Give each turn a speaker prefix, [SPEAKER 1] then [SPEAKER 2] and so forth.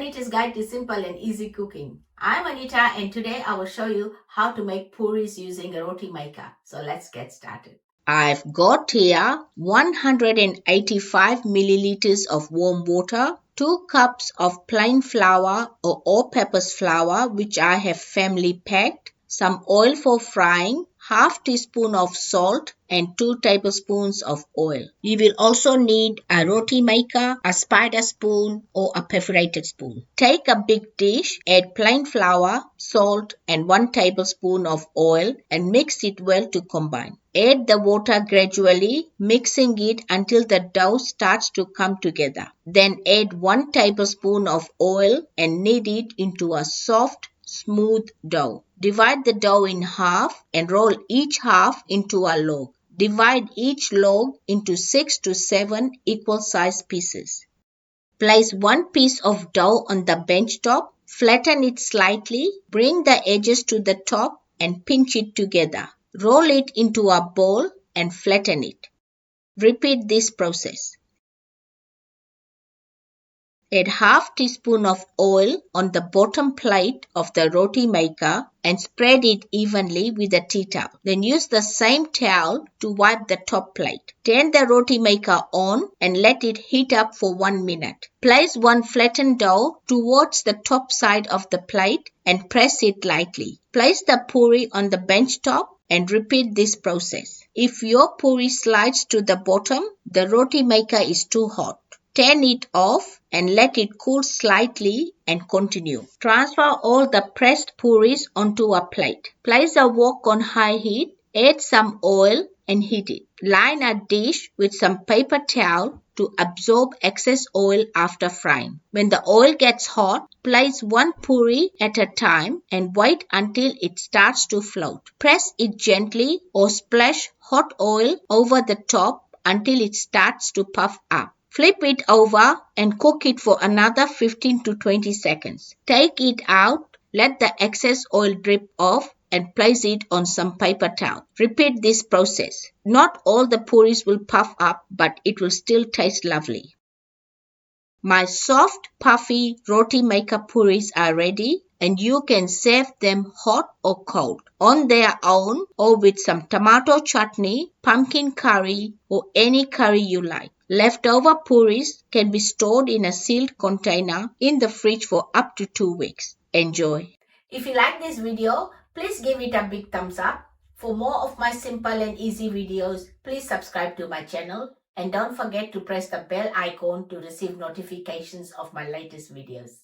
[SPEAKER 1] Anita's Guide to Simple and Easy Cooking. I'm Anita and today I will show you how to make pooris using a roti maker. So let's get started.
[SPEAKER 2] I've got here 185 milliliters of warm water, 2 cups of plain flour or all-purpose flour which I have family packed, some oil for frying, half teaspoon of salt and 2 tablespoons of oil. You will also need a roti maker, a spider spoon or a perforated spoon. Take a big dish, add plain flour, salt and 1 tablespoon of oil and mix it well to combine. Add the water gradually, mixing it until the dough starts to come together. Then add 1 tablespoon of oil and knead it into a soft, smooth dough. Divide the dough in half and roll each half into a log. Divide each log into 6 to 7 equal-sized pieces. Place 1 piece of dough on the bench top, flatten it slightly, bring the edges to the top and pinch it together. Roll it into a bowl and flatten it. Repeat this process. Add half teaspoon of oil on the bottom plate of the roti maker and spread it evenly with a tea towel. Then use the same towel to wipe the top plate. Turn the roti maker on and let it heat up for 1 minute. Place 1 flattened dough towards the top side of the plate and press it lightly. Place the puri on the bench top and repeat this process. If your puri slides to the bottom, the roti maker is too hot. Turn it off and let it cool slightly and continue. Transfer all the pressed puris onto a plate. Place a wok on high heat, add some oil and heat it. Line a dish with some paper towel to absorb excess oil after frying. When the oil gets hot, place 1 puri at a time and wait until it starts to float. Press it gently or splash hot oil over the top until it starts to puff up. Flip it over and cook it for another 15 to 20 seconds. Take it out, let the excess oil drip off and place it on some paper towel. Repeat this process. Not all the puris will puff up, but it will still taste lovely. My soft, puffy roti maker puris are ready and you can serve them hot or cold, on their own or with some tomato chutney, pumpkin curry or any curry you like. Leftover puris can be stored in a sealed container in the fridge for up to 2 weeks. Enjoy!
[SPEAKER 1] If you like this video, please give it a big thumbs up. For more of my simple and easy videos, please subscribe to my channel and don't forget to press the bell icon to receive notifications of my latest videos.